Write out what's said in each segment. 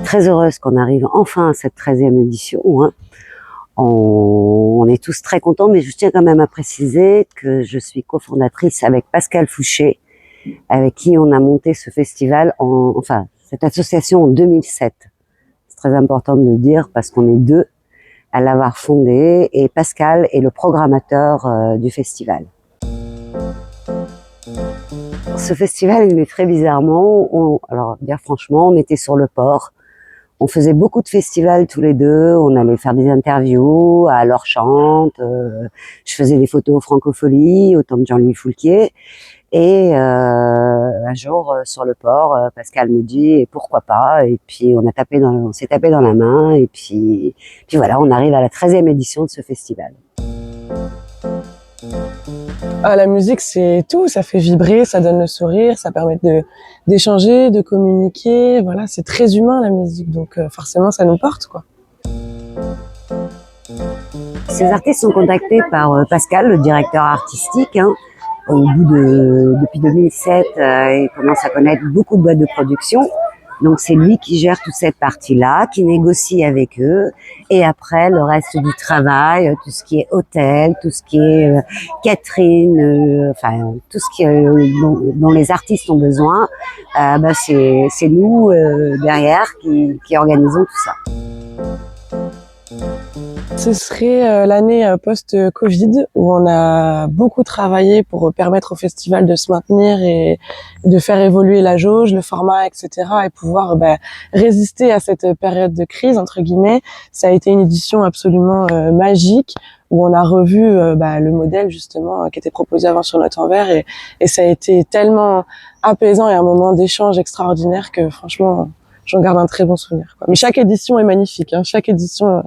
très heureuse qu'on arrive enfin à cette 13e édition. Hein. On est tous très contents, mais je tiens quand même à préciser que je suis cofondatrice avec Pascal Fouché, avec qui on a monté ce festival, cette association en 2007. C'est très important de le dire parce qu'on est deux à l'avoir fondé et Pascal est le programmateur du festival. Ce festival, il est très bizarrement, alors dire franchement, on était sur le port. On faisait beaucoup de festivals tous les deux, on allait faire des interviews à l'Orchante, je faisais des photos au Francophonie, au temps de Jean-Louis Foulquier. Et un jour, sur le port, Pascal me dit et pourquoi pas, et puis on s'est tapé dans la main, et puis voilà, on arrive à la 13e édition de ce festival. Ah, la musique, c'est tout, ça fait vibrer, ça donne le sourire, ça permet d'échanger, de communiquer, voilà, c'est très humain la musique, donc forcément ça nous porte, quoi. Ces artistes sont contactés par Pascal, le directeur artistique, hein. Depuis 2007, il commence à connaître beaucoup de boîtes de production. Donc c'est lui qui gère toute cette partie-là, qui négocie avec eux. Et après, le reste du travail, tout ce qui est hôtel, tout ce qui est catering, tout ce dont les artistes ont besoin, c'est nous derrière qui organisons tout ça. Ce serait l'année post-Covid où on a beaucoup travaillé pour permettre au festival de se maintenir et de faire évoluer la jauge, le format, etc. et pouvoir résister à cette période de crise, entre guillemets. Ça a été une édition absolument magique où on a revu le modèle justement qui était proposé avant sur Notes en Verre et ça a été tellement apaisant et un moment d'échange extraordinaire que franchement... j'en garde un très bon souvenir, quoi. Mais chaque édition est magnifique, hein. Chaque édition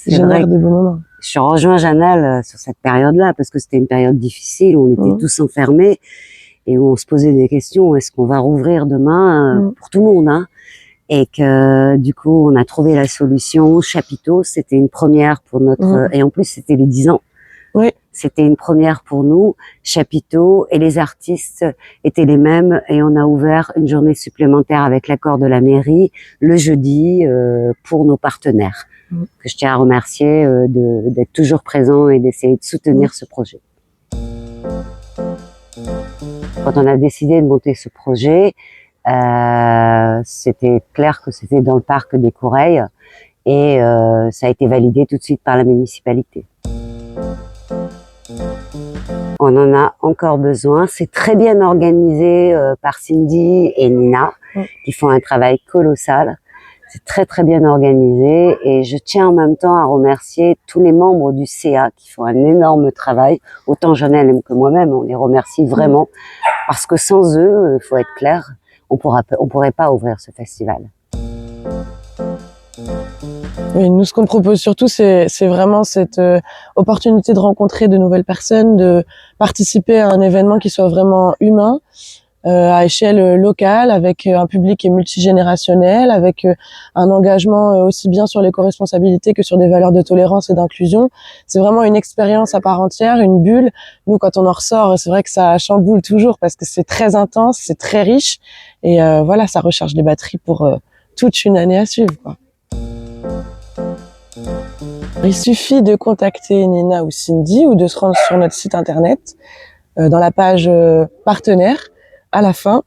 génère des bons moments. Je rejoins Janelle sur cette période-là parce que c'était une période difficile où on était tous enfermés et où on se posait des questions. Est-ce qu'on va rouvrir demain pour tout le monde, hein? Et que du coup, on a trouvé la solution. Chapiteau, c'était une première pour notre... Et en plus, c'était les 10 ans. Oui. C'était une première pour nous, Chapiteau, et les artistes étaient les mêmes et on a ouvert une journée supplémentaire avec l'accord de la mairie le jeudi pour nos partenaires, que je tiens à remercier d'être toujours présents et d'essayer de soutenir ce projet. Quand on a décidé de monter ce projet, c'était clair que c'était dans le parc des Coureilles et ça a été validé tout de suite par la municipalité. On en a encore besoin. C'est très bien organisé par Cindy et Nina, qui font un travail colossal. C'est très très bien organisé et je tiens en même temps à remercier tous les membres du CA qui font un énorme travail. Autant Janelle que moi-même, on les remercie vraiment parce que sans eux, il faut être clair, on pourrait pas ouvrir ce festival. Oui, nous, ce qu'on propose surtout, c'est vraiment cette opportunité de rencontrer de nouvelles personnes, de participer à un événement qui soit vraiment humain, à échelle locale, avec un public qui est multigénérationnel, avec un engagement aussi bien sur l'éco-responsabilité que sur des valeurs de tolérance et d'inclusion. C'est vraiment une expérience à part entière, une bulle. Nous, quand on en ressort, c'est vrai que ça chamboule toujours parce que c'est très intense, c'est très riche et voilà, ça recharge les batteries pour toute une année à suivre, quoi. Il suffit de contacter Nina ou Cindy ou de se rendre sur notre site internet. Dans la page partenaire, à la fin,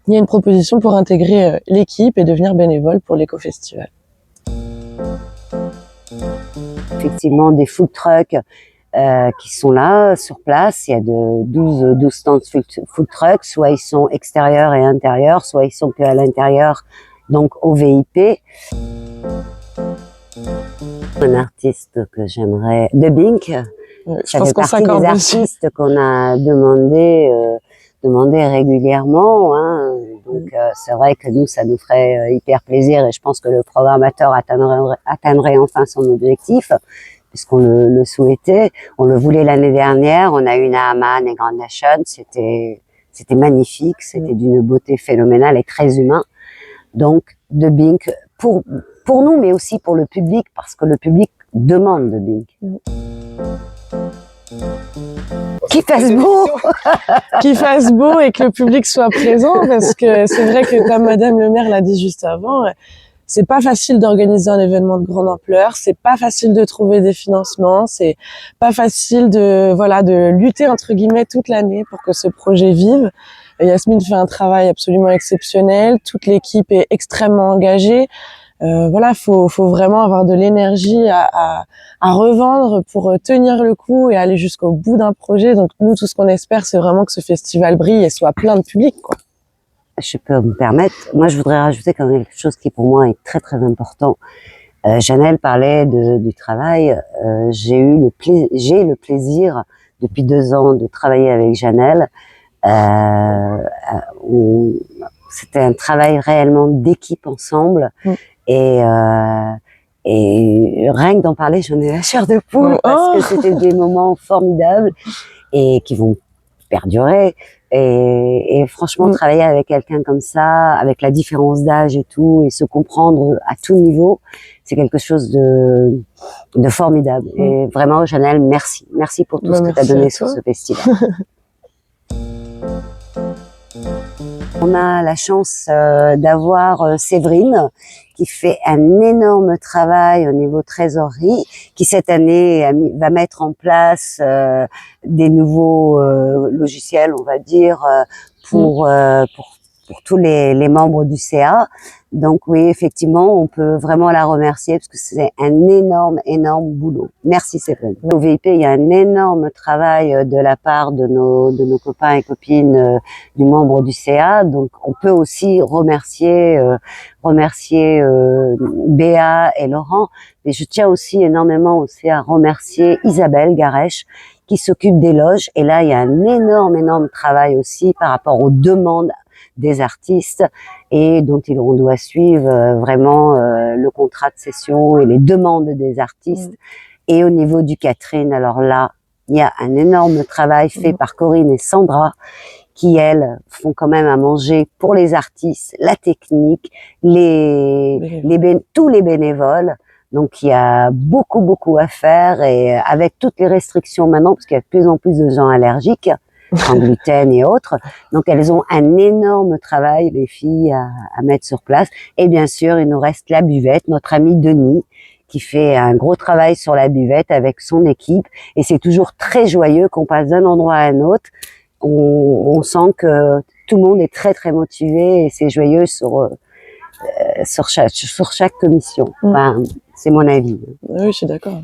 il y a une proposition pour intégrer l'équipe et devenir bénévole pour l'éco-festival. Effectivement, des food trucks qui sont là, sur place. Il y a 12 stands food trucks. Soit ils sont extérieurs et intérieurs, soit ils sont que à l'intérieur, donc au VIP. Un artiste que j'aimerais, de Bink, ça fait partie des artistes qu'on a demandé régulièrement, hein. Donc c'est vrai que nous, ça nous ferait hyper plaisir et je pense que le programmateur atteindrait enfin son objectif puisqu'on le souhaitait. On le voulait l'année dernière, on a eu Naaman et Grand Nation, c'était magnifique, c'était d'une beauté phénoménale et très humain. Donc de Bink pour nous, mais aussi pour le public, parce que le public demande de Bink. Qu'il fasse beau qu'il fasse beau et que le public soit présent, parce que c'est vrai que comme Madame le maire l'a dit juste avant, c'est pas facile d'organiser un événement de grande ampleur, c'est pas facile de trouver des financements, c'est pas facile de lutter entre guillemets toute l'année pour que ce projet vive. Yasmine fait un travail absolument exceptionnel, toute l'équipe est extrêmement engagée. Faut vraiment avoir de l'énergie à revendre pour tenir le coup et aller jusqu'au bout d'un projet. Donc nous, tout ce qu'on espère, c'est vraiment que ce festival brille et soit plein de public, quoi. Je peux me permettre, moi je voudrais rajouter quand même quelque chose qui pour moi est très très important. Janelle parlait du travail. J'ai le plaisir depuis 2 ans de travailler avec Janelle. C'était un travail réellement d'équipe ensemble. Et rien que d'en parler, j'en ai la chair de poule parce que c'était des moments formidables et qui vont perdurer. Et franchement, travailler avec quelqu'un comme ça, avec la différence d'âge et tout, et se comprendre à tout niveau, c'est quelque chose de formidable. Et vraiment, Janelle, merci. Merci pour tout ce que tu as donné sur ce festival. On a la chance d'avoir Séverine qui fait un énorme travail au niveau trésorerie, qui cette année va mettre en place des nouveaux logiciels, on va dire, pour tous les membres du CA. Donc oui, effectivement, on peut vraiment la remercier parce que c'est un énorme boulot. Merci Séverine. Au VIP, il y a un énorme travail de la part de nos copains et copines du membre du CA. Donc on peut aussi remercier Béa et Laurent. Mais je tiens aussi énormément aussi à remercier Isabelle Garèche qui s'occupe des loges. Et là, il y a un énorme travail aussi par rapport aux demandes des artistes et dont on doit suivre vraiment le contrat de session et les demandes des artistes. Et au niveau du catering, alors là, il y a un énorme travail fait par Corinne et Sandra qui, elles, font quand même à manger pour les artistes, la technique, tous les bénévoles. Donc, il y a beaucoup à faire et avec toutes les restrictions maintenant, parce qu'il y a de plus en plus de gens allergiques, en gluten et autres. Donc, elles ont un énorme travail, les filles, à mettre sur place. Et bien sûr, il nous reste la buvette, notre ami Denis, qui fait un gros travail sur la buvette avec son équipe. Et c'est toujours très joyeux qu'on passe d'un endroit à un autre. On sent que tout le monde est très motivé et c'est joyeux sur chaque commission. Enfin, c'est mon avis. Oui, je suis d'accord.